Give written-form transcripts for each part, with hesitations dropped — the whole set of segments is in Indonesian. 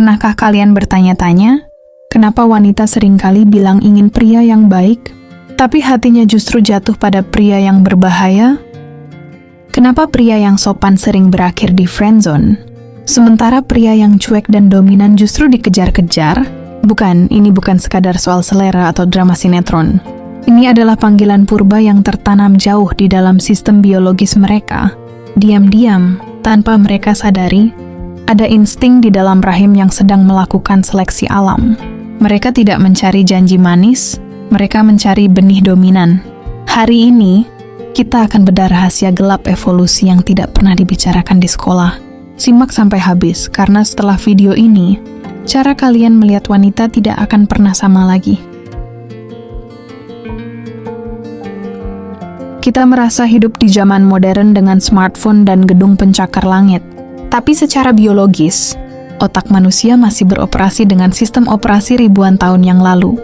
Pernahkah kalian bertanya-tanya, kenapa wanita seringkali bilang ingin pria yang baik, tapi hatinya justru jatuh pada pria yang berbahaya? Kenapa pria yang sopan sering berakhir di friendzone, sementara pria yang cuek dan dominan justru dikejar-kejar? Bukan, ini bukan sekadar soal selera atau drama sinetron. Ini adalah panggilan purba yang tertanam jauh di dalam sistem biologis mereka. Diam-diam, tanpa mereka sadari, ada insting di dalam rahim yang sedang melakukan seleksi alam. Mereka tidak mencari janji manis, mereka mencari benih dominan. Hari ini, kita akan bedah rahasia gelap evolusi yang tidak pernah dibicarakan di sekolah. Simak sampai habis, karena setelah video ini, cara kalian melihat wanita tidak akan pernah sama lagi. Kita merasa hidup di zaman modern dengan smartphone dan gedung pencakar langit. Tapi secara biologis, otak manusia masih beroperasi dengan sistem operasi ribuan tahun yang lalu.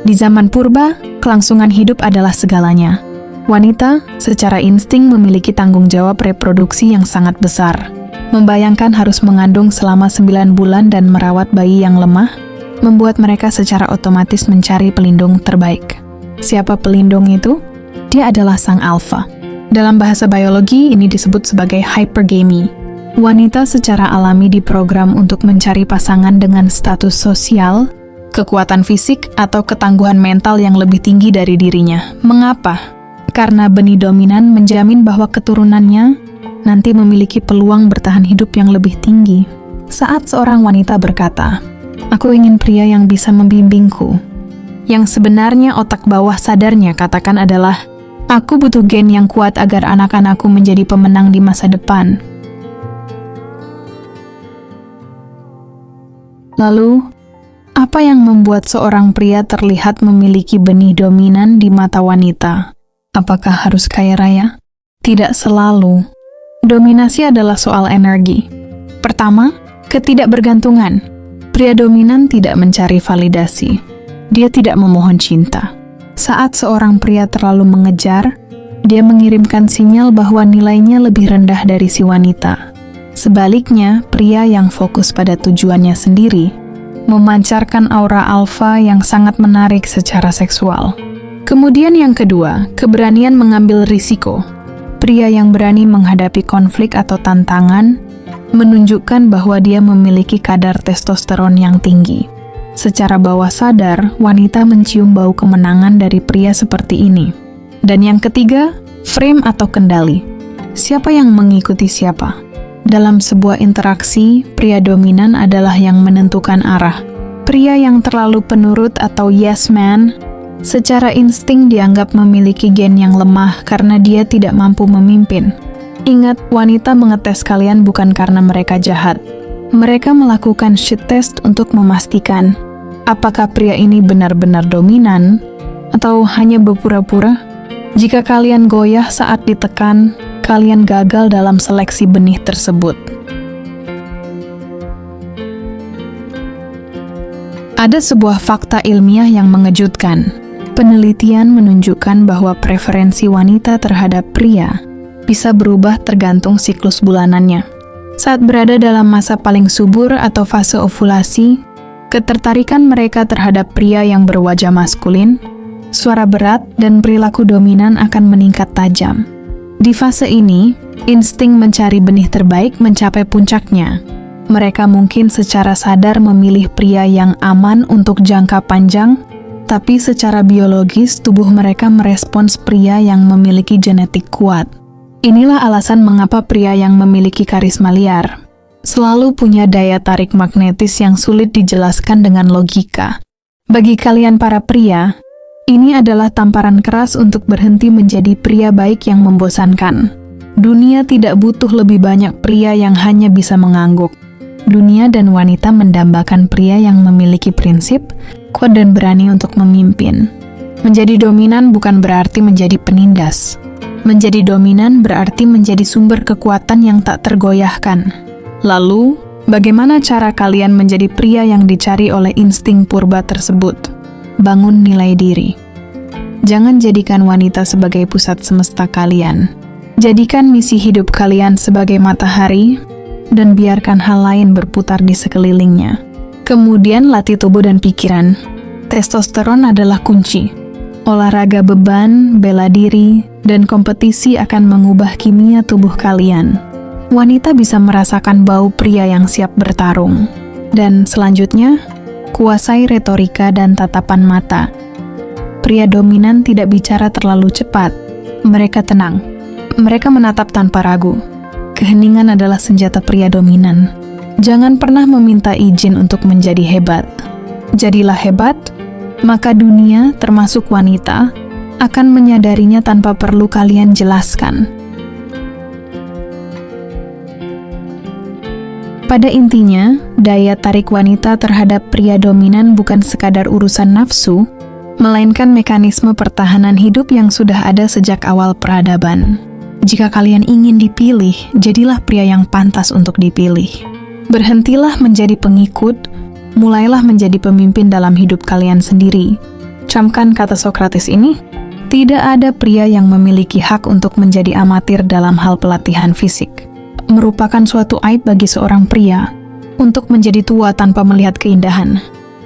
Di zaman purba, kelangsungan hidup adalah segalanya. Wanita secara insting memiliki tanggung jawab reproduksi yang sangat besar. Membayangkan harus mengandung selama 9 bulan dan merawat bayi yang lemah, membuat mereka secara otomatis mencari pelindung terbaik. Siapa pelindung itu? Dia adalah sang alfa. Dalam bahasa biologi, ini disebut sebagai hypergamy. Wanita secara alami diprogram untuk mencari pasangan dengan status sosial, kekuatan fisik, atau ketangguhan mental yang lebih tinggi dari dirinya. Mengapa? Karena benih dominan menjamin bahwa keturunannya nanti memiliki peluang bertahan hidup yang lebih tinggi. Saat seorang wanita berkata, "Aku ingin pria yang bisa membimbingku," yang sebenarnya otak bawah sadarnya katakan adalah, "Aku butuh gen yang kuat agar anak-anakku menjadi pemenang di masa depan." Lalu, apa yang membuat seorang pria terlihat memiliki benih dominan di mata wanita? Apakah harus kaya raya? Tidak selalu. Dominasi adalah soal energi. Pertama, ketidakbergantungan. Pria dominan tidak mencari validasi. Dia tidak memohon cinta. Saat seorang pria terlalu mengejar, dia mengirimkan sinyal bahwa nilainya lebih rendah dari si wanita. Sebaliknya, pria yang fokus pada tujuannya sendiri memancarkan aura alfa yang sangat menarik secara seksual. Kemudian yang kedua, keberanian mengambil risiko. Pria yang berani menghadapi konflik atau tantangan menunjukkan bahwa dia memiliki kadar testosteron yang tinggi. Secara bawah sadar, wanita mencium bau kemenangan dari pria seperti ini. Dan yang ketiga, frame atau kendali. Siapa yang mengikuti siapa? Dalam sebuah interaksi, pria dominan adalah yang menentukan arah. Pria yang terlalu penurut atau yes man, secara insting dianggap memiliki gen yang lemah karena dia tidak mampu memimpin. Ingat, wanita mengetes kalian bukan karena mereka jahat. Mereka melakukan shit test untuk memastikan apakah pria ini benar-benar dominan atau hanya berpura-pura. Jika kalian goyah saat ditekan, kalian gagal dalam seleksi benih tersebut. Ada sebuah fakta ilmiah yang mengejutkan. Penelitian menunjukkan bahwa preferensi wanita terhadap pria bisa berubah tergantung siklus bulanannya. Saat berada dalam masa paling subur atau fase ovulasi, ketertarikan mereka terhadap pria yang berwajah maskulin, suara berat, dan perilaku dominan akan meningkat tajam. Di fase ini, insting mencari benih terbaik mencapai puncaknya. Mereka mungkin secara sadar memilih pria yang aman untuk jangka panjang, tapi secara biologis tubuh mereka merespons pria yang memiliki genetik kuat. Inilah alasan mengapa pria yang memiliki karisma liar selalu punya daya tarik magnetis yang sulit dijelaskan dengan logika. Bagi kalian para pria, ini adalah tamparan keras untuk berhenti menjadi pria baik yang membosankan. Dunia tidak butuh lebih banyak pria yang hanya bisa mengangguk. Dunia dan wanita mendambakan pria yang memiliki prinsip, kuat dan berani untuk memimpin. Menjadi dominan bukan berarti menjadi penindas. Menjadi dominan berarti menjadi sumber kekuatan yang tak tergoyahkan. Lalu, bagaimana cara kalian menjadi pria yang dicari oleh insting purba tersebut? Bangun nilai diri. Jangan jadikan wanita sebagai pusat semesta kalian. Jadikan misi hidup kalian sebagai matahari, dan biarkan hal lain berputar di sekelilingnya. Kemudian latih tubuh dan pikiran. Testosteron adalah kunci. Olahraga beban, bela diri, dan kompetisi akan mengubah kimia tubuh kalian. Wanita bisa merasakan bau pria yang siap bertarung. Dan selanjutnya, kuasai retorika dan tatapan mata. Pria dominan tidak bicara terlalu cepat. Mereka tenang. Mereka menatap tanpa ragu. Keheningan adalah senjata pria dominan. Jangan pernah meminta izin untuk menjadi hebat. Jadilah hebat, maka dunia, termasuk wanita, akan menyadarinya tanpa perlu kalian jelaskan. Pada intinya, daya tarik wanita terhadap pria dominan bukan sekadar urusan nafsu, melainkan mekanisme pertahanan hidup yang sudah ada sejak awal peradaban. Jika kalian ingin dipilih, jadilah pria yang pantas untuk dipilih. Berhentilah menjadi pengikut, mulailah menjadi pemimpin dalam hidup kalian sendiri. Camkan kata Sokrates ini, tidak ada pria yang memiliki hak untuk menjadi amatir dalam hal pelatihan fisik. Merupakan suatu aib bagi seorang pria untuk menjadi tua tanpa melihat keindahan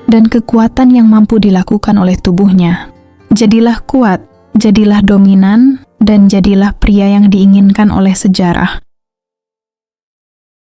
dan kekuatan yang mampu dilakukan oleh tubuhnya. Jadilah kuat, jadilah dominan, dan jadilah pria yang diinginkan oleh sejarah.